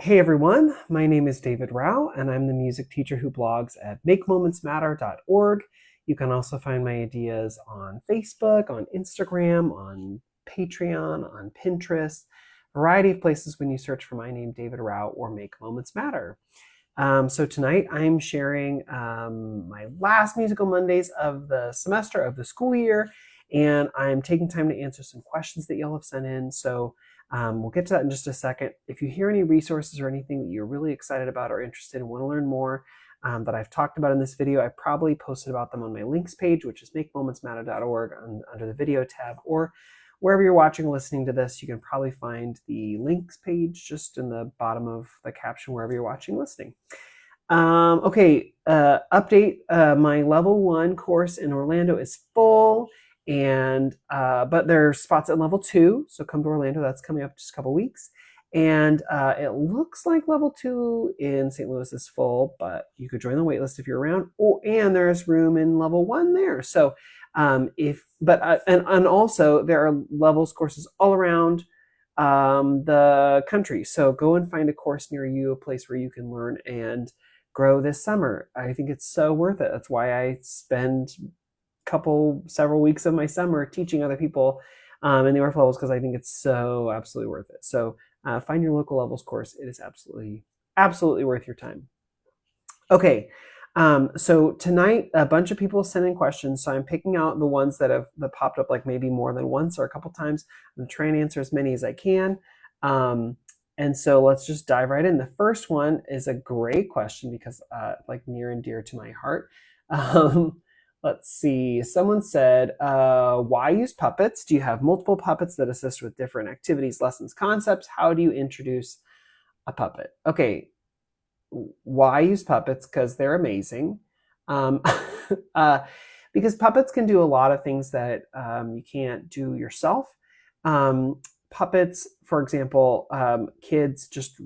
Hey everyone, my name is David Rao, and I'm the music teacher who blogs at makemomentsmatter.org. You can also find my ideas on Facebook, on Instagram, on Patreon, on Pinterest, a variety of places when you search for my name, David Rao, or Make Moments Matter. So tonight I'm sharing my last Musical Mondays of the semester, of the school year, and I'm taking time to answer some questions that y'all have sent in. So we'll get to that in just a second. If you hear any resources or anything that you're really excited about or interested in, want to learn more that I've talked about in this video, I probably posted about them on my links page, which is makemomentsmatter.org under the video tab, or wherever you're watching or listening to this, you can probably find the links page just in the bottom of the caption wherever you're watching or listening. Update. My level 1 course in Orlando is full, and but there are spots at level 2, so come to Orlando. That's coming up in just a couple weeks. And it looks like level 2 in St. Louis is full, but you could join the waitlist if you're around. Oh, and there's room in level 1 there. So and also there are levels courses all around the country. So go and find a course near you, a place where you can learn and grow this summer. I think it's so worth it. That's why I spend several weeks of my summer teaching other people in the ORF levels, because I think it's so absolutely worth it. So find your local levels course. It is absolutely worth your time. Okay, so tonight a bunch of people sent in questions, so I'm picking out the ones that popped up like maybe more than once or a couple times. I'm trying to answer as many as I can. And so let's just dive right in. The first one is a great question because like near and dear to my heart. Let's see. Someone said, why use puppets? Do you have multiple puppets that assist with different activities, lessons, concepts? How do you introduce a puppet? Okay, why use puppets? Because they're amazing. Because puppets can do a lot of things that you can't do yourself. Puppets, for example, kids just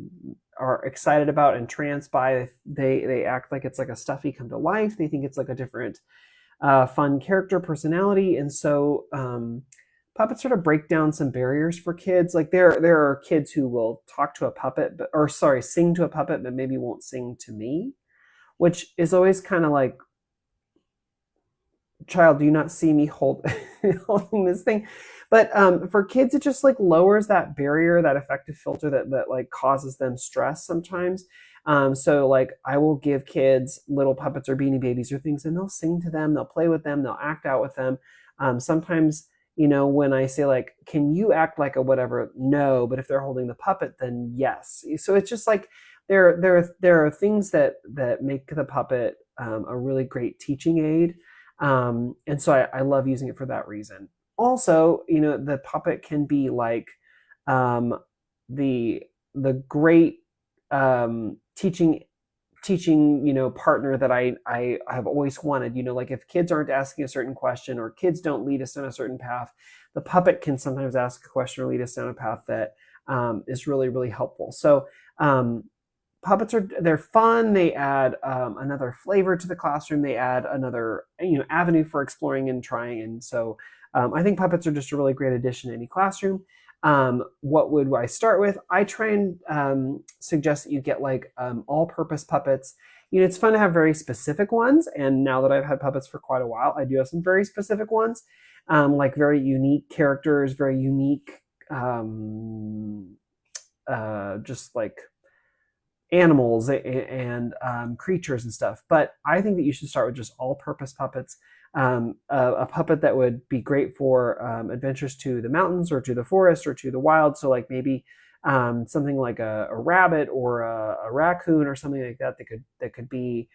are excited about, entranced by. They act like it's like a stuffy come to life. They think it's like a different fun character, personality. And so puppets sort of break down some barriers for kids. Like there are kids who will talk to a puppet, sing to a puppet, but maybe won't sing to me, which is always kind of like, child, do you not see me holding this thing? But for kids, it just like lowers that barrier, that affective filter that like causes them stress sometimes. So like I will give kids little puppets or Beanie Babies or things, and they'll sing to them, they'll play with them, they'll act out with them. Sometimes, when I say like, can you act like a whatever? No, but if they're holding the puppet, then yes. So it's just like there are things that make the puppet a really great teaching aid. And so I love using it for that reason. Also, the puppet can be like the great teaching partner that I have always wanted. Like if kids aren't asking a certain question or kids don't lead us down a certain path, the puppet can sometimes ask a question or lead us down a path that is really, really helpful. So puppets they're fun. They add another flavor to the classroom. They add another avenue for exploring and trying. And so I think puppets are just a really great addition to any classroom. What would I start with? I try and suggest that you get like all-purpose puppets. It's fun to have very specific ones. And now that I've had puppets for quite a while, I do have some very specific ones, like very unique characters, very unique, just like animals and creatures and stuff. But I think that you should start with just all-purpose puppets. A puppet that would be great for adventures to the mountains or to the forest or to the wild. So like maybe something like a rabbit or a raccoon or something like that could be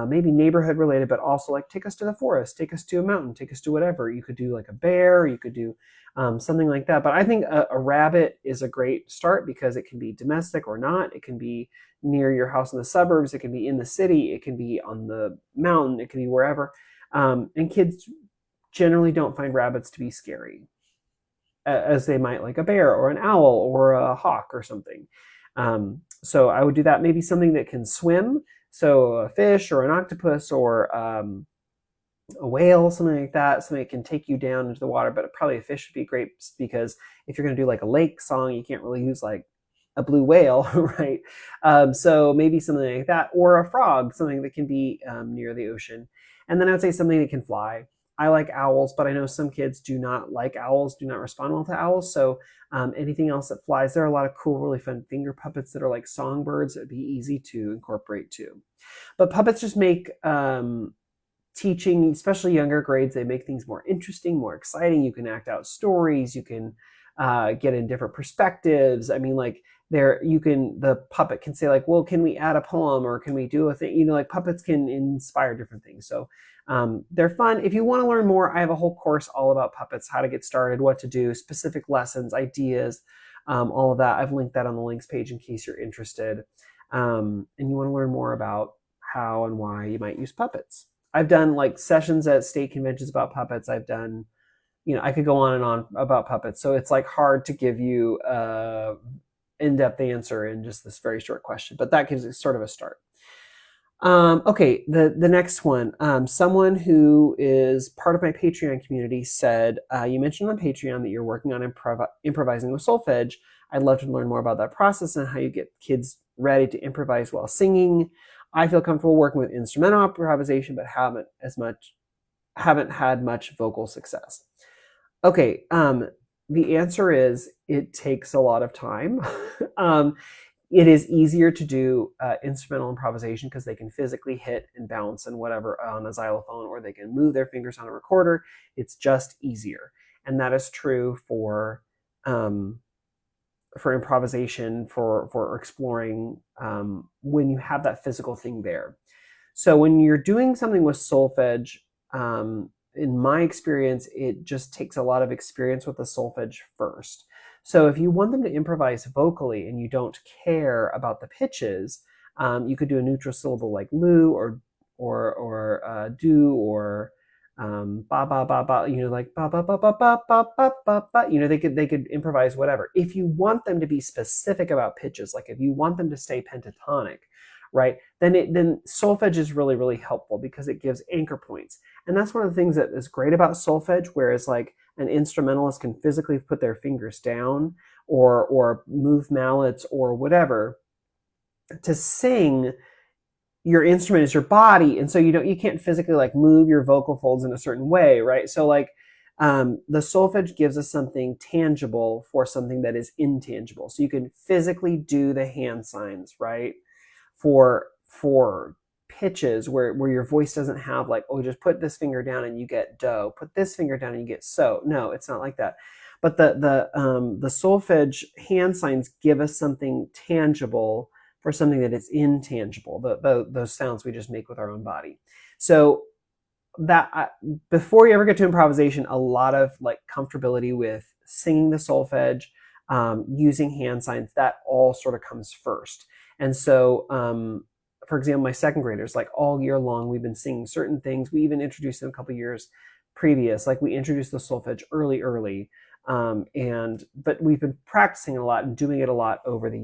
maybe neighborhood related, but also like take us to the forest, take us to a mountain, take us to whatever. You could do like a bear, you could do something like that. But I think a rabbit is a great start because it can be domestic or not. It can be near your house in the suburbs. It can be in the city. It can be on the mountain. It can be wherever. And kids generally don't find rabbits to be scary, as they might like a bear or an owl or a hawk or something. So I would do that. Maybe something that can swim, so a fish or an octopus or a whale, something like that, something that can take you down into the water. But probably a fish would be great because if you're going to do like a lake song, you can't really use like a blue whale, right? So maybe something like that, or a frog, something that can be near the ocean. And then I would say something that can fly. I like owls, but I know some kids do not like owls, do not respond well to owls. So anything else that flies, there are a lot of cool, really fun finger puppets that are like songbirds that would be easy to incorporate too. But puppets just make teaching, especially younger grades, they make things more interesting, more exciting. You can act out stories. You can get in different perspectives. I mean, like the puppet can say like, well, can we add a poem or can we do a thing? Like puppets can inspire different things. So they're fun. If you want to learn more, I have a whole course all about puppets, how to get started, what to do, specific lessons, ideas, all of that. I've linked that on the links page in case you're interested. And you want to learn more about how and why you might use puppets. I've done like sessions at state conventions about puppets. I've done, I could go on and on about puppets. So it's like hard to give you a in-depth answer in just this very short question, but that gives it sort of a start. Okay, the next one. Someone who is part of my Patreon community said, you mentioned on Patreon that you're working on improvising with solfege. I'd love to learn more about that process and how you get kids ready to improvise while singing. I feel comfortable working with instrumental improvisation, but haven't had much vocal success. Okay, the answer is it takes a lot of time. It is easier to do instrumental improvisation because they can physically hit and bounce and whatever on a xylophone, or they can move their fingers on a recorder. It's just easier, and that is true for improvisation, for exploring when you have that physical thing there. So when you're doing something with solfege, in my experience, it just takes a lot of experience with the solfege first. So if you want them to improvise vocally and you don't care about the pitches, you could do a neutral syllable like lu or do or ba ba ba ba, like ba ba ba ba ba ba ba ba ba. They could improvise whatever. If you want them to be specific about pitches, like if you want them to stay pentatonic, right, then solfege is really, really helpful because it gives anchor points. And that's one of the things that is great about solfege, whereas like an instrumentalist can physically put their fingers down or move mallets or whatever. To sing, your instrument is your body, and so you can't physically like move your vocal folds in a certain way, right? So like the solfege gives us something tangible for something that is intangible. So you can physically do the hand signs, right? For pitches where your voice doesn't have like, oh, just put this finger down and you get do, put this finger down and you get so. No, it's not like that. But the solfege hand signs give us something tangible for something that is intangible, those sounds we just make with our own body. So that before you ever get to improvisation, a lot of like comfortability with singing the solfege, using hand signs, that all sort of comes first. And so for example, my second graders, like all year long, we've been singing certain things. We even introduced them a couple years previous, like we introduced the solfege early, but we've been practicing a lot and doing it a lot through the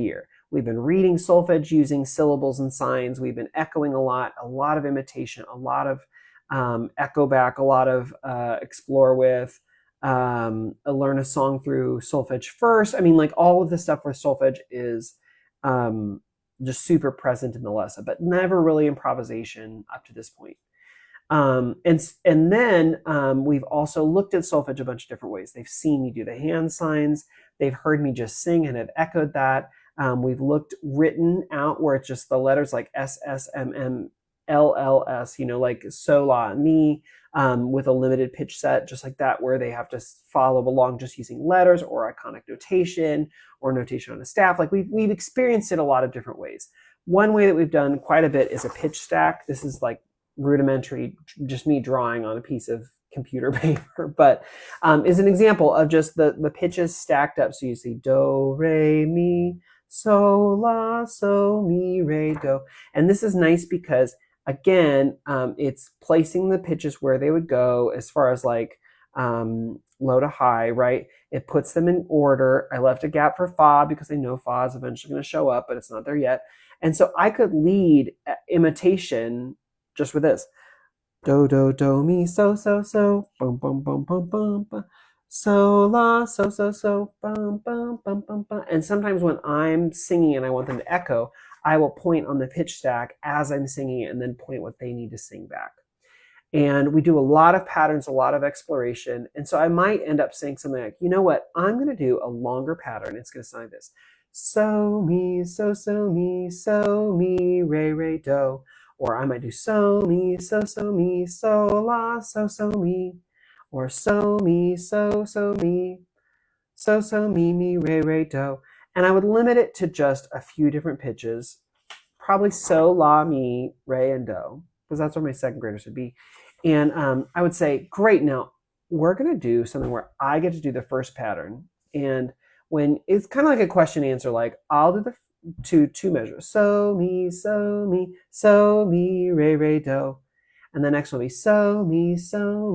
year. We've been reading solfege using syllables and signs. We've been echoing a lot of imitation, a lot of echo back, a lot of explore with, learn a song through solfege first. I mean, like all of the stuff with solfege is just super present in the lesson, but never really improvisation up to this point. And then we've also looked at solfege a bunch of different ways. They've seen me do the hand signs. They've heard me just sing and have echoed that. We've looked written out where it's just the letters like S, S, M, M, L, L, S, like so, la, mi, with a limited pitch set, just like that, where they have to follow along just using letters or iconic notation or notation on a staff. Like we've experienced it a lot of different ways. One way that we've done quite a bit is a pitch stack. This is like rudimentary, just me drawing on a piece of computer paper, but is an example of just the pitches stacked up. So you see do, re, mi, so, la, so, mi, re, do. And this is nice because again, it's placing the pitches where they would go as far as like low to high, right? It puts them in order. I left a gap for fa because I know fa is eventually going to show up, but it's not there yet. And so I could lead imitation just with this. Do, do, do, mi, so, so, so, bum, bum, bum, bum, bum, bum. so, la, so, bum, bum, bum, bum, bum. And sometimes when I'm singing and I want them to echo, I will point on the pitch stack as I'm singing it and then point what they need to sing back. And we do a lot of patterns, a lot of exploration. And so I might end up saying something like, you know what, I'm going to do a longer pattern. It's going to sound like this. So, me, so, me, re, do. Or I might do so, me, so, la, so, me. Or so, me, so, me, me, re, do. And I would limit it to just a few different pitches, probably so, la, mi, re, and do, because that's where my second graders would be. And I would say, great, now we're going to do something where I get to do the first pattern. And when it's kind of like a question answer, like I'll do the two measures. So, me, re, do. And the next one will be so, me, so,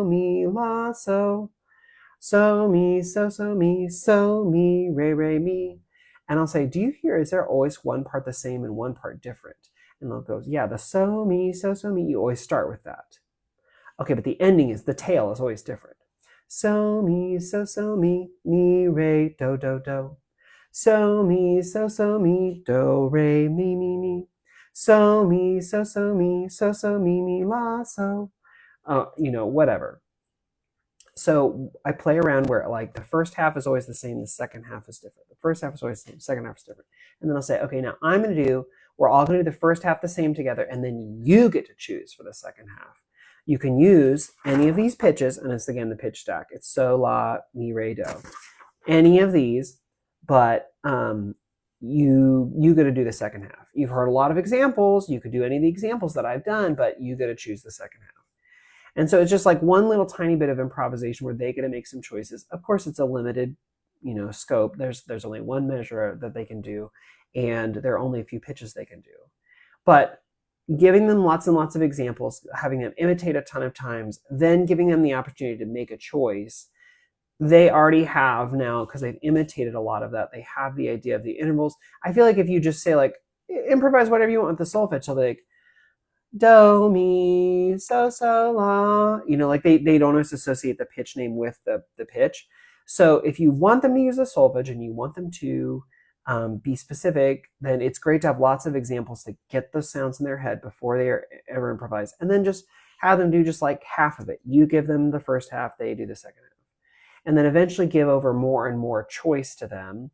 me, la, so. So, me, so, me, re, me. And I'll say, do you hear, is there always one part the same and one part different? And they'll go, yeah, the so, me, you always start with that. Okay, but the ending is, the tail is always different. So, me, re, do, do. So, me, do, re, me. So, me, me, la, so. Whatever. So I play around where like the first half is always the same, the second half is different. The first half is always the same, the second half is different. And then I'll say, okay, now we're all going to do the first half the same together, and then you get to choose for the second half. You can use any of these pitches, and it's again the pitch stack. It's so, la, mi, re, do. Any of these, but you get to do the second half. You've heard a lot of examples. You could do any of the examples that I've done, but you get to choose the second half. And so it's just like one little tiny bit of improvisation where they get to make some choices. Of course, it's a limited, scope. There's only one measure that they can do, and there are only a few pitches they can do. But giving them lots and lots of examples, having them imitate a ton of times, then giving them the opportunity to make a choice, they already have now, because they've imitated a lot of that, they have the idea of the intervals. I feel like if you just say like, improvise whatever you want with the solfege, they'll be like, do, mi, so, la. Like they don't always associate the pitch name with the pitch. So if you want them to use a solfege and you want them to be specific, then it's great to have lots of examples to get those sounds in their head before they ever improvise. And then just have them do just like half of it. You give them the first half, they do the second half. And then eventually give over more and more choice to them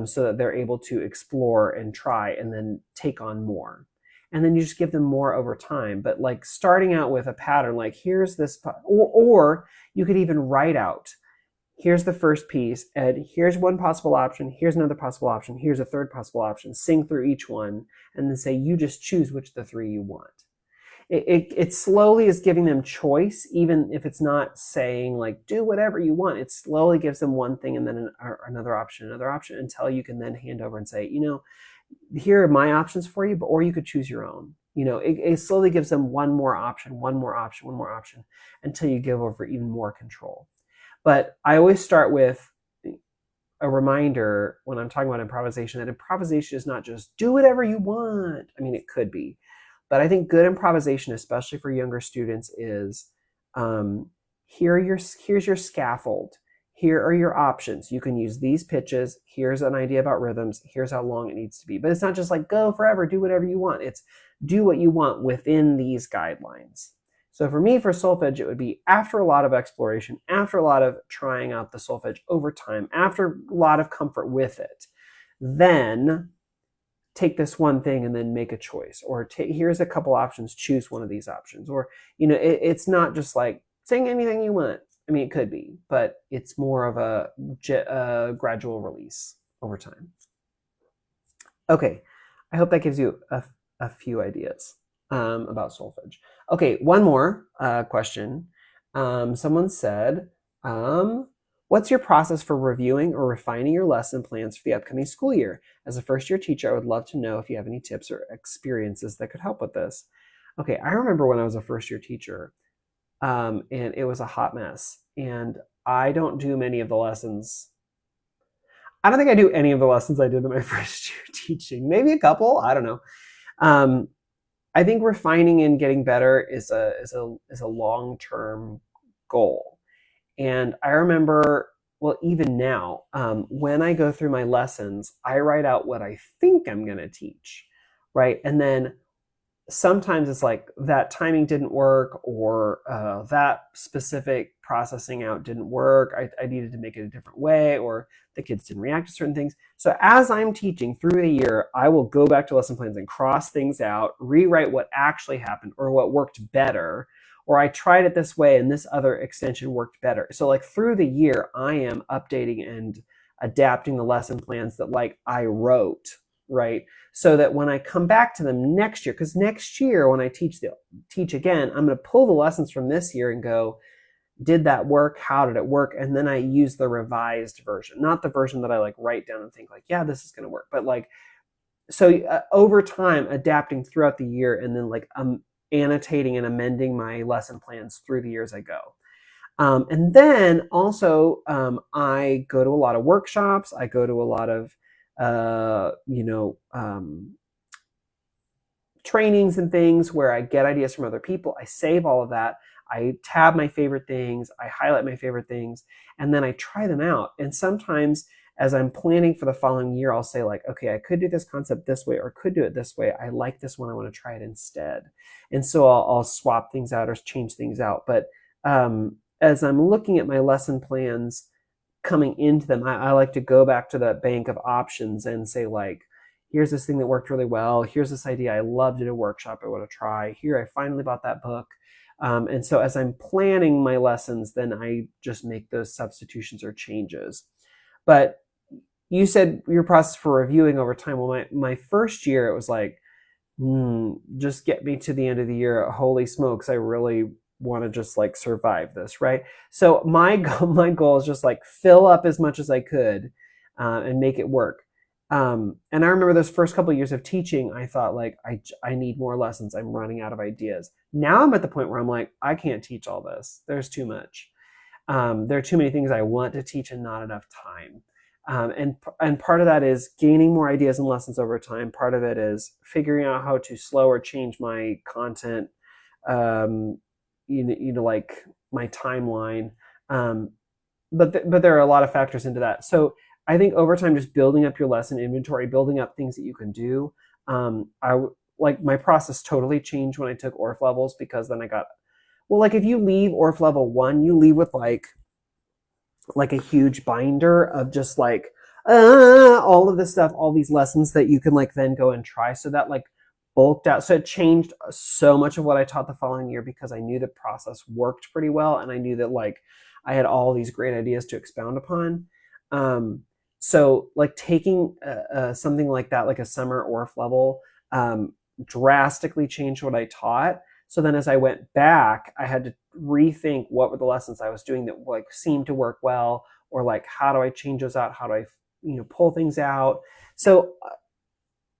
so that they're able to explore and try and then take on more. And then you just give them more over time. But like starting out with a pattern, like here's this, or you could even write out, here's the first piece, and here's one possible option, here's another possible option, here's a third possible option, sing through each one, and then say, you just choose which of the three you want. It slowly is giving them choice, even if it's not saying like, do whatever you want. It slowly gives them one thing and then another option, until you can then hand over and say, here are my options for you, or you could choose your own. It slowly gives them one more option, until you give over even more control. But I always start with a reminder when I'm talking about improvisation, that improvisation is not just do whatever you want. I mean, it could be, but I think good improvisation, especially for younger students, is here's your scaffold. Here are your options. You can use these pitches. Here's an idea about rhythms. Here's how long it needs to be. But it's not just like go forever, do whatever you want. It's do what you want within these guidelines. So for me, for solfege, it would be after a lot of exploration, after a lot of trying out the solfege over time, after a lot of comfort with it, then take this one thing and then make a choice. Or here's a couple options, choose one of these options. Or, it's not just like sing anything you want. I mean, it could be, but it's more of a gradual release over time. Okay, I hope that gives you a few ideas about solfege. Okay, one more question. Someone said, what's your process for reviewing or refining your lesson plans for the upcoming school year? As a first-year teacher, I would love to know if you have any tips or experiences that could help with this. Okay, I remember when I was a first-year teacher, and it was a hot mess. And I don't do many of the lessons. I don't think I do any of the lessons I did in my first year teaching. Maybe a couple. I don't know. I think refining and getting better is a long-term goal. And I remember, well, even now, when I go through my lessons, I write out what I think I'm going to teach, right? And then sometimes it's like that timing didn't work, or that specific processing out didn't work. I needed to make it a different way, or the kids didn't react to certain things. So as I'm teaching through the year, I will go back to lesson plans and cross things out, rewrite what actually happened or what worked better, or I tried it this way and this other extension worked better. So like through the year, I am updating and adapting the lesson plans that like I wrote, right? So that when I come back to them next year, because next year when I teach again, I'm going to pull the lessons from this year and go, did that work? How did it work? And then I use the revised version, not the version that I like write down and think like, yeah, this is going to work. But like, so over time, adapting throughout the year, and then like annotating and amending my lesson plans through the year as I go. And then also, I go to a lot of workshops. I go to a lot of trainings and things where I get ideas from other people. I save all of that. I tab my favorite things. I highlight my favorite things, and then I try them out. And sometimes as I'm planning for the following year, I'll say like, okay, I could do this concept this way, or could do it this way. I like this one. I want to try it instead. And so I'll swap things out or change things out. But as I'm looking at my lesson plans coming into them, I like to go back to that bank of options and say like, here's this thing that worked really well. Here's this idea I loved at a workshop I want to try. Here, I finally bought that book. And so as I'm planning my lessons, then I just make those substitutions or changes. But you said your process for reviewing over time. Well, my first year, it was like, just get me to the end of the year. Holy smokes, I really want to just like survive this, right? So my goal is just like fill up as much as I could and make it work. And I remember those first couple of years of teaching, I thought like, I need more lessons. I'm running out of ideas. Now I'm at the point where I'm like, I can't teach all this. There's too much. There are too many things I want to teach and not enough time. And part of that is gaining more ideas and lessons over time. Part of it is figuring out how to slow or change my content, like my timeline. But there are a lot of factors into that. So I think over time, just building up your lesson inventory, building up things that you can do. Like my process totally changed when I took ORF levels, because then I got, well, like if you leave ORF level 1, you leave with like a huge binder of just like all of this stuff, all these lessons that you can like then go and try. So that like bulked out. So it changed so much of what I taught the following year, because I knew the process worked pretty well, and I knew that like I had all these great ideas to expound upon. So like taking something like that, like a summer ORF level, drastically changed what I taught. So then as I went back, I had to rethink what were the lessons I was doing that like seemed to work well, or like, how do I change those out? How do I, pull things out? So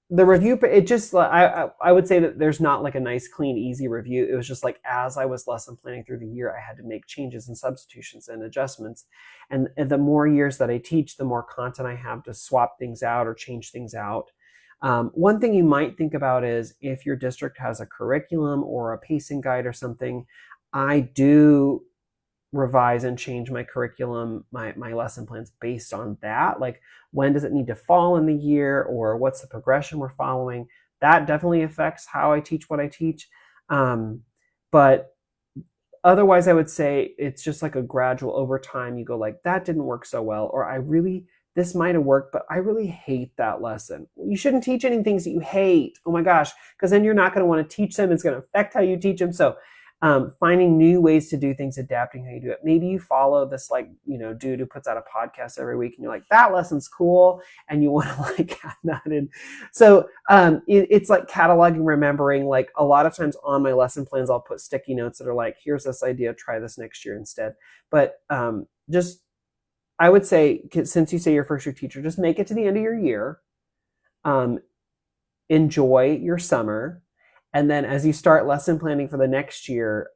the review, it just, I would say that there's not like a nice, clean, easy review. It was just like, as I was lesson planning through the year, I had to make changes and substitutions and adjustments. And the more years that I teach, the more content I have to swap things out or change things out. One thing you might think about is if your district has a curriculum or a pacing guide or something, I do revise and change my curriculum, my lesson plans based on that. Like, when does it need to fall in the year, or what's the progression we're following? That definitely affects how I teach what I teach. But otherwise, I would say it's just like a gradual over time. You go like, that didn't work so well, or this might have worked, but I really hate that lesson. You shouldn't teach any things that you hate. Oh my gosh, because then you're not going to want to teach them. It's going to affect how you teach them. So finding new ways to do things, adapting how you do it. Maybe you follow this dude who puts out a podcast every week, and you're like, that lesson's cool, and you want to like add that in. So it's like cataloging, remembering. Like a lot of times on my lesson plans, I'll put sticky notes that are like, here's this idea, try this next year instead. But I would say, since you say you're a first year teacher, just make it to the end of your year. Enjoy your summer. And then as you start lesson planning for the next year,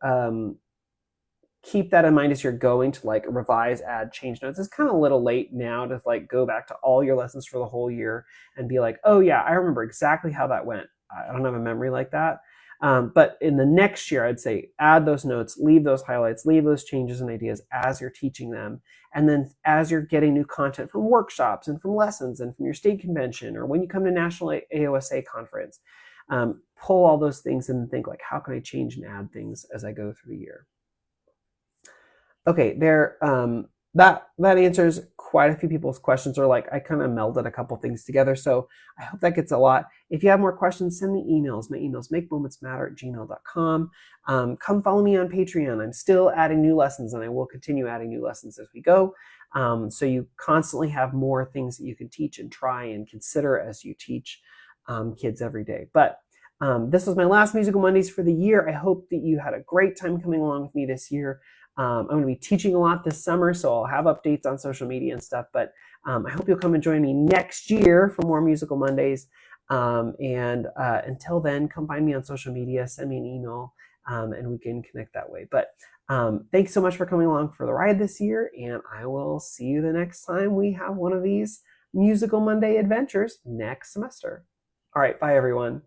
keep that in mind as you're going to like revise, add, change notes. It's kind of a little late now to like go back to all your lessons for the whole year and be like, oh yeah, I remember exactly how that went. I don't have a memory like that. But in the next year, I'd say add those notes, leave those highlights, leave those changes and ideas as you're teaching them. And then as you're getting new content from workshops and from lessons and from your state convention, or when you come to National AOSA conference, pull all those things and think like, how can I change and add things as I go through the year? Okay, that answers quite a few people's questions, or like I kind of melded a couple things together. So I hope that gets a lot. If you have more questions, send me emails. My email is makemomentsmatter@gmail.com. Come follow me on Patreon. I'm still adding new lessons, and I will continue adding new lessons as we go. So you constantly have more things that you can teach and try and consider as you teach kids every day. But this was my last Musical Mondays for the year. I hope that you had a great time coming along with me this year. I'm going to be teaching a lot this summer, so I'll have updates on social media and stuff. But I hope you'll come and join me next year for more Musical Mondays. And until then, come find me on social media, send me an email, and we can connect that way. But thanks so much for coming along for the ride this year, and I will see you the next time we have one of these Musical Monday adventures next semester. All right, bye everyone.